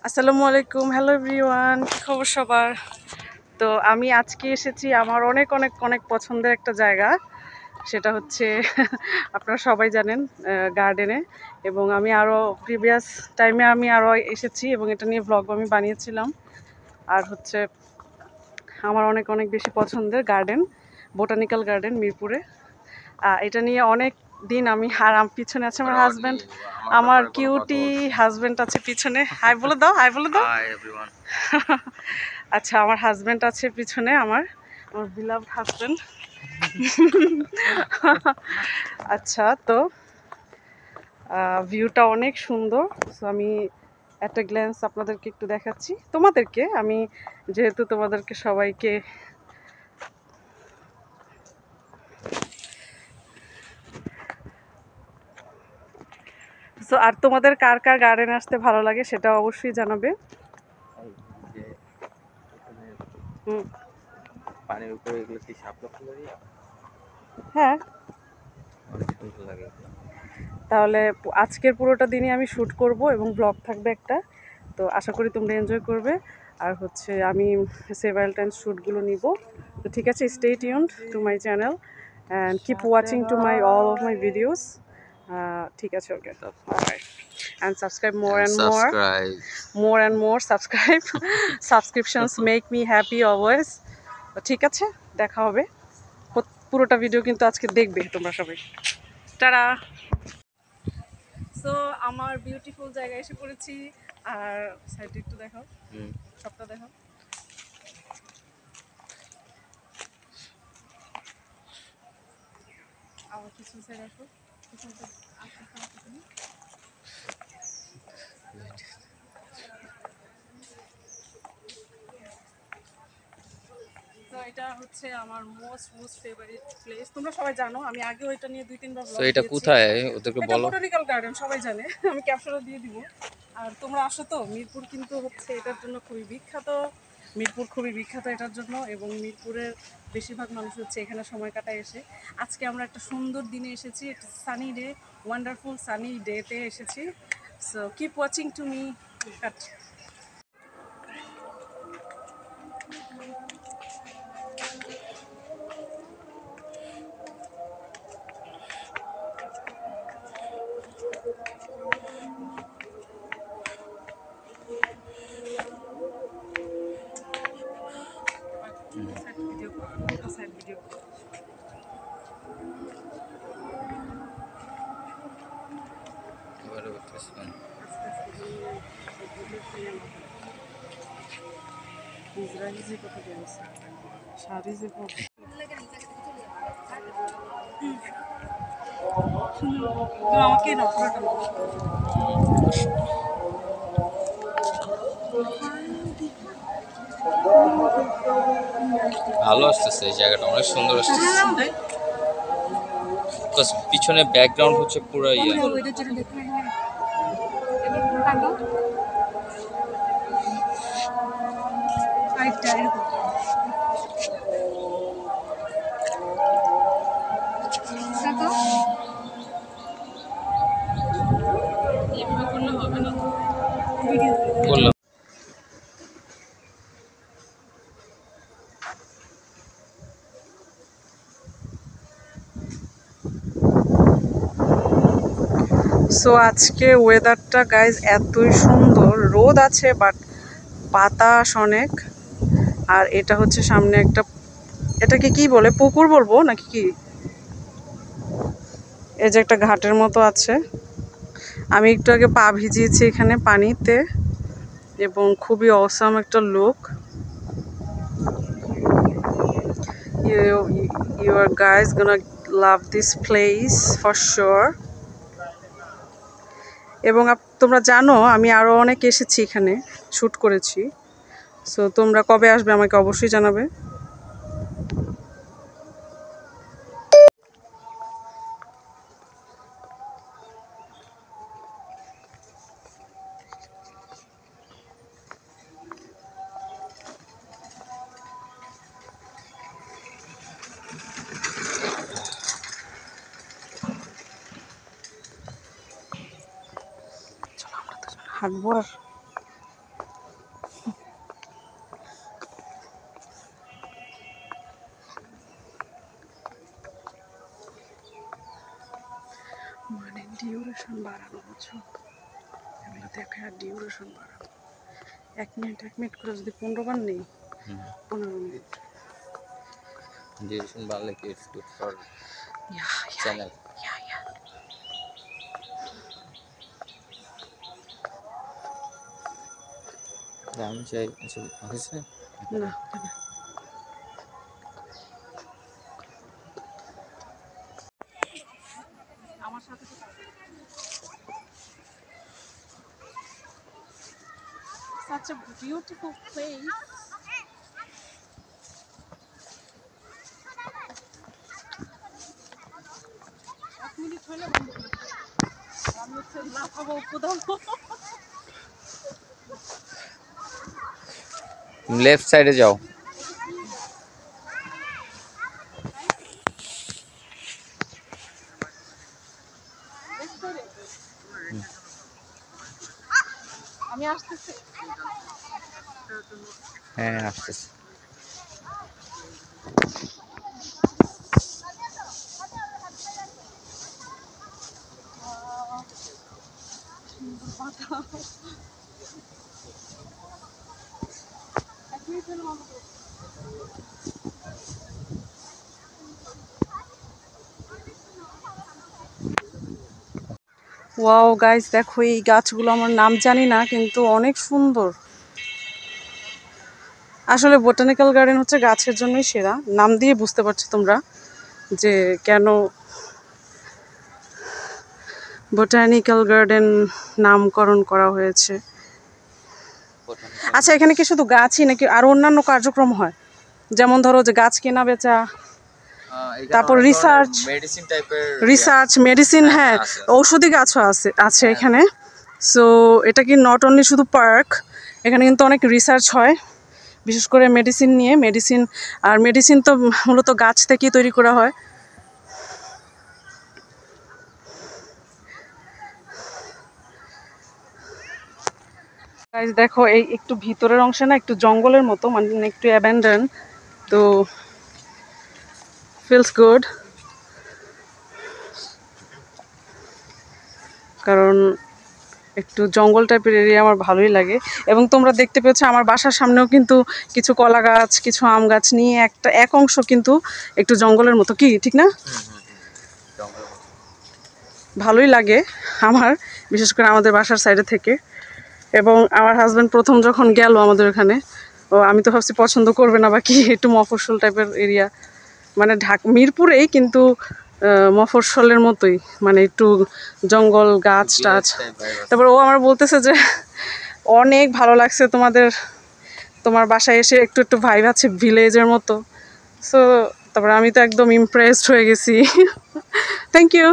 আসসালামু আলাইকুম, hello everyone, কি খবর সবার? তো আমি আজকে এসেছি আমার অনেক অনেক অনেক পছন্দের একটা জায়গা, সেটা হচ্ছে আপনারা সবাই জানেন গার্ডেনে। এবং আমি আরও প্রিভিয়াস টাইমে আমি আরও এসেছি এবং এটা নিয়ে ব্লগ আমি বানিয়েছিলাম। আর হচ্ছে আমার অনেক অনেক বেশি পছন্দের গার্ডেন, বোটানিক্যাল গার্ডেন মিরপুরে। এটা নিয়ে অনেক দিন আমি আর পিছনে আছে আমার হাজব্যান্ড, আমার কিউটি হাজব্যান্ড আছে পিছনে। হাই বলে দাও, হাই বলে দাও। আচ্ছা, আমার হাজব্যান্ড আছে পিছনে, আমার আমার বিলাভড হাজব্যান্ড। আচ্ছা, তো ভিউটা অনেক সুন্দর। সো আমি একটা গ্ল্যান্স আপনাদেরকে একটু দেখাচ্ছি, তোমাদেরকে আমি, যেহেতু তোমাদেরকে সবাইকে সো আর তোমাদের কার কার গার্ডেন আসতে ভালো লাগে সেটা অবশ্যই জানাবে। পানির উপরে এগুলো কি শাপলা ফুলেরই? হ্যাঁ, অনেক সুন্দর লাগে। তাহলে আজকের পুরোটা দিনই আমি শ্যুট করব এবং ব্লগ থাকবে একটা। তো আশা করি তোমরা এনজয় করবে। আর হচ্ছে আমি সেভারাল টাইমস শ্যুটগুলো নিব। তো ঠিক আছে, stay tuned to my channel and keep watching to my all of my videos. ঠিক আছে, ওকে, and subscribe more and more subscribe. Subscriptions make me happy always. তো ঠিক আছে, দেখা হবে। পুরোটা ভিডিও কিন্তু আজকে দেখবে তোমরা সবাই। টাটা। সো আমার বিউটিফুল জায়গায় এসে পড়েছি। আর সাইডে একটু দেখাও, সবটা দেখাও। আমার কিছু সাইড আসো, পিছনটা তো এটা হচ্ছে আমার মোস্ট ফেভারিট প্লেস। তোমরা সবাই জানো, আমি আগেও এটা নিয়ে 2-3 বার ব্লগ তো এটা দিয়েছি। কোথায় ওদেরকে এটা বলো। বোটানিক্যাল গার্ডেন, সবাই জানে। আমি ক্যাপশনও দিয়ে দিব। আর তোমরা আসো তো, মিরপুর কিন্তু হচ্ছে এটার জন্য খুবই বিখ্যাত। মিরপুর খুবই বিখ্যাত এটার জন্য, এবং মিরপুরের বেশিরভাগ মানুষ হচ্ছে এখানে সময় কাটায় এসে। আজকে আমরা একটা সুন্দর দিনে এসেছি, একটা সানি ডে, ওয়ান্ডারফুল সানি ডেতে এসেছি। So keep watching to me. Cut. Video করো, সাইড ভিডিও করো। এবারে উঠতেছিলাম। ইসরায়েলি কথা বলছে, শাড়ি যে আমাকে না পুরোটা ভালো আসতেছে, এই জায়গাটা অনেক সুন্দর আসতেছে। পিছনে ব্যাকগ্রাউন্ড হচ্ছে পুরো ইয়া। বললাম সো আজকে ওয়েদারটা গাইজ এতই সুন্দর, রোদ আছে বাট বাতাস অনেক। আর এটা হচ্ছে সামনে একটা, এটাকে কি বলে, পুকুর বলবো নাকি কি, এই যে একটা ঘাটের মতো আছে। আমি একটু আগে পা ভিজিয়েছি এখানে পানিতে, এবং খুবই অসাম একটা look. You are guys gonna love this place for sure. এবং তোমরা জানো আমি আরও অনেক এসেছি এখানে, শ্যুট করেছি। সো তোমরা কবে আসবে আমাকে অবশ্যই জানাবে। হাঁটবো আর ডিউরেশন বাড়ানো, বুঝছো? এগুলো দেখে আর ডিউরেশন বাড়ানো, 1 মিনিট করে যদি 15 বার নেই, 15 মিনিট। ডিউরেশন বাড়লে কি it's good for Yeah, channel. yeah. আমি চাই আচ্ছা হয়েছে না, আমার সাথে such a beautiful place. এক মিনিট হলে বন্ধ করে দিই। আমি হচ্ছে লাফাবো কোথাও। লেফট সাইডে যাও। আমি আসতেছি। হ্যাঁ আসতেছি। ওয়াও গাইস, দেখো এই গাছগুলো আমার নাম জানি না, কিন্তু অনেক সুন্দর। আসলে বোটানিক্যাল গার্ডেন হচ্ছে গাছের জন্যই সেরা, নাম দিয়ে বুঝতে পারছো তোমরা যে কেন বোটানিক্যাল গার্ডেন নামকরণ করা হয়েছে। আচ্ছা, এখানে কি শুধু গাছই নাকি আরো অন্যান্য কার্যক্রম হয়? যেমন ধরো যে গাছ কেনা বেচা, তারপর মেডিসিন টাইপের রিসার্চ, মেডিসিন, হ্যাঁ, ঔষধি গাছও আছে এখানে। সো এটা কি নট অনলি শুধু পার্ক, এখানে কিন্তু অনেক রিসার্চ হয়, বিশেষ করে মেডিসিন নিয়ে। মেডিসিন তো মূলত গাছ থেকেই তৈরি করা হয়। গাইস দেখো, এই একটু ভিতরের অংশে না একটু জঙ্গলের মতো, মানে একটু অ্যাবান্ডন, তো ফিলস গুড। কারণ একটু জঙ্গল টাইপের এরিয়া আমার ভালোই লাগে। এবং তোমরা দেখতে পেয়েছো আমার বাসার সামনেও কিন্তু কিছু কলা গাছ, কিছু আম গাছ নিয়ে এক অংশ কিন্তু একটু জঙ্গলের মতো, কি ঠিক না? ভালোই লাগে আমার, বিশেষ করে আমাদের বাসার সাইডে থেকে। এবং আমার হাজব্যান্ড প্রথম যখন গেল আমাদের ওখানে, আমি তো ভাবছি পছন্দ করবে না বা কি, একটু মফস্বল টাইপের এরিয়া, মানে মিরপুরেই কিন্তু মফস্বলের মতোই, মানে একটু জঙ্গল গাছ টাছ। তারপর ও আমার বলতেছে যে অনেক ভালো লাগছে তোমার বাসায় এসে, একটু একটু ভাইব আছে ভিলেজের মতো। সো তারপর আমি তো একদম ইমপ্রেসড হয়ে গেছি। Thank you.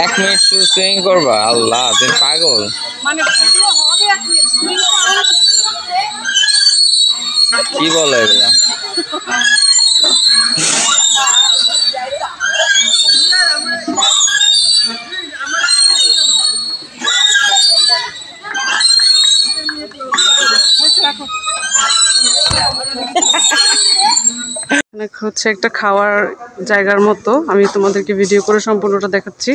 এক মিনিট শুধু সুইং করবা? আল্লাহ, তুমি পাগল। মানে কি বলো এগুলা? হচ্ছে একটা খাওয়ার জায়গার মতো, আমি তোমাদেরকে ভিডিও করে সম্পূর্ণটা দেখাচ্ছি।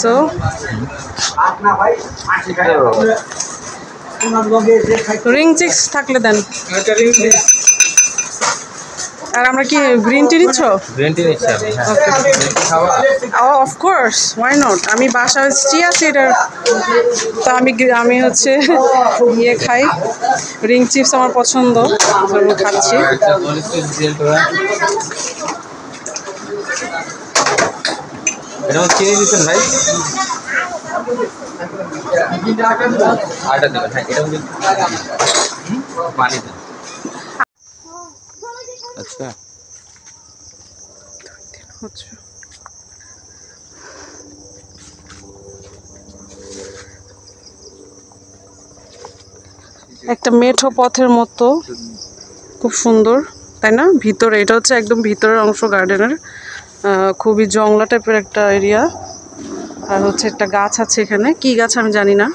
সো রিং চিপস থাকলে দেন। আর আমরা কি গ্রিন টি নিচ্ছ? গ্রিন টি নিচ্ছি আমি। Of course, why not. আমি বাসায় চিয়া সিডার, তো আমি হচ্ছে ইয়ে খাই, রিং চিপস আমার পছন্দ, আমি খাচ্ছি। এটা চিনি দিচ্ছেন ভাই? আটা দেবেন, হ্যাঁ, এটা পানি দেন। আচ্ছা হচ্ছে একটা মেঠো পথের মতো, খুব সুন্দর তাই না? ভিতরে এটা হচ্ছে একদম ভিতরের অংশ গার্ডেনের, খুবই জংলা টাইপের একটা এরিয়া। আর হচ্ছে একটা গাছ আছে এখানে, কি গাছ আমি জানি না,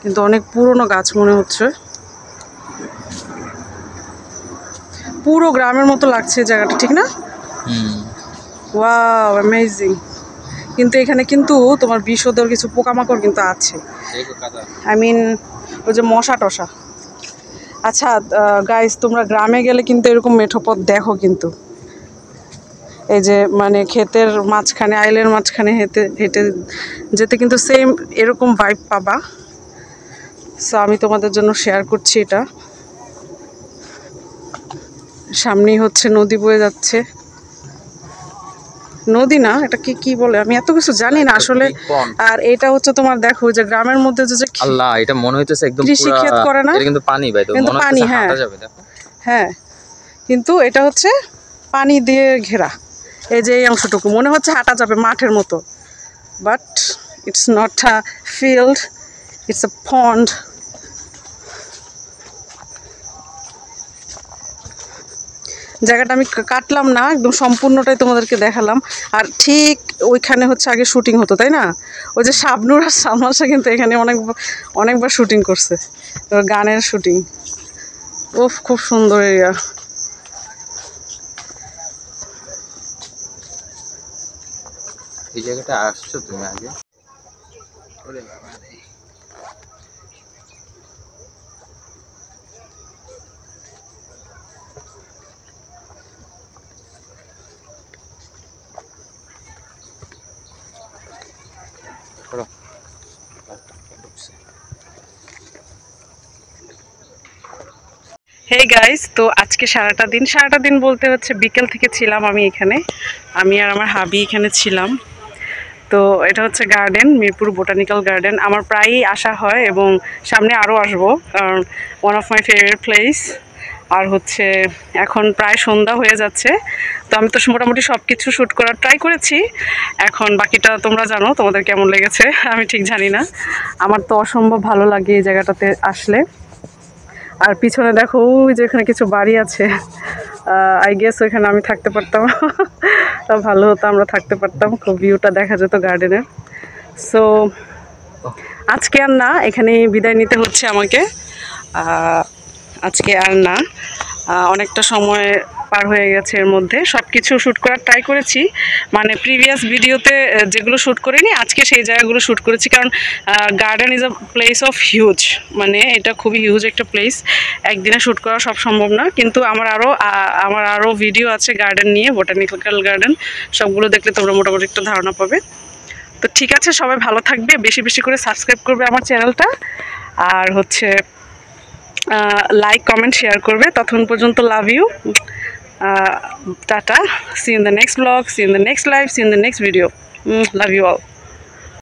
কিন্তু অনেক পুরনো গাছ মনে হচ্ছে। পুরো গ্রামের মতো লাগছে জায়গাটা, ঠিক না? Wow amazing. কিন্তু এখানে কিন্তু তোমার বিষধর কিছু পোকামাকড় কিন্তু আছে, আই মিন ওই যে মশা টশা। আচ্ছা গাইস, তোমরা গ্রামে গেলে কিন্তু এরকম মেঠো পথ দেখো কিন্তু, এই যে মানে ক্ষেতের মাঝখানে, আইলের মাঝখানে হেঁটে হেঁটে যেতে কিন্তু সেম এরকম ভাইব পাবা। সো আমি তোমাদের জন্য শেয়ার করছি এটা। সামনেই হচ্ছে নদী বয়ে যাচ্ছে, নদী না এটা কি বলে আমি এত কিছু জানি না আসলে। আর এটা হচ্ছে তোমার দেখো যে গ্রামের মধ্যে যে আল্লাহ, এটা মনে হইতেছে একদম কৃষি ক্ষেত করে না, এটা কিন্তু পানি ভাই, তো কিন্তু মনে পানি, হচ্ছে হ্যাঁ হাঁটা যাবে। দেখো হ্যাঁ, কিন্তু এটা হচ্ছে পানি দিয়ে ঘেরা। এই যে এই অংশটুকু মনে হচ্ছে হাঁটা যাবে মাঠের মতো, but it's not a field, it's a pond. জায়গাটা আমি কাটলাম না, একদম সম্পূর্ণটাই তোমাদেরকে দেখালাম। আর ঠিক ওইখানে হচ্ছে আগে শুটিং হতো তাই না? ওই যে শাবনূর আর সালমান শাহ কিন্তু এখানে অনেকবার শুটিং করছে, গানের শুটিং। ওফ, খুব সুন্দর এরিয়া। এই জায়গাটা আসছো তুমি আগে? হেই গাইস, তো আজকে সারাটা দিন বলতে হচ্ছে বিকেল থেকে ছিলাম আমি এখানে, আমি আর আমার হাবি এখানে ছিলাম। তো এটা হচ্ছে গার্ডেন, মিরপুর বোটানিক্যাল গার্ডেন। আমার প্রায়ই আসা হয় এবং সামনে আরও আসবো, কারণ one of my favourite place. আর হচ্ছে এখন প্রায় সন্ধ্যা হয়ে যাচ্ছে, তো আমি তো মোটামুটি সব কিছু শ্যুট করার ট্রাই করেছি। এখন বাকিটা তোমরা জানো তোমাদের কেমন লেগেছে, আমি ঠিক জানি না। আমার তো অসম্ভব ভালো লাগে এই জায়গাটাতে আসলে। আর পিছনে দেখো ওই যে এখানে কিছু বাড়ি আছে, আই গেস ওইখানে আমি থাকতে পারতাম, ভালো হতো, আমরা থাকতে পারতাম, খুব ভিউটা দেখা যেত গার্ডেনের। সো আজকে আর না, এখানে বিদায় নিতে হচ্ছে আমাকে। আজকে আর না, অনেকটা সময় পার হয়ে গেছে, এর মধ্যে সব কিছু শ্যুট করার ট্রাই করেছি। মানে প্রিভিয়াস ভিডিওতে যেগুলো শ্যুট করিনি আজকে সেই জায়গাগুলো শ্যুট করেছি, কারণ garden is a place of huge, মানে এটা খুবই হিউজ একটা প্লেস, একদিনে শ্যুট করা সব সম্ভব না। কিন্তু আমার আরও ভিডিও আছে গার্ডেন নিয়ে, বোটানিক্যাল গার্ডেন, সবগুলো দেখলে তোমরা মোটামুটি একটা ধারণা পাবে। তো ঠিক আছে, সবাই ভালো থাকবে, বেশি বেশি করে সাবস্ক্রাইব করবে আমার চ্যানেলটা, আর হচ্ছে লাইক কমেন্ট শেয়ার করবে। ততক্ষণ পর্যন্ত লাভ ইউ, টাটা, see in the next blog, see in the next live, see in the next video, love you all.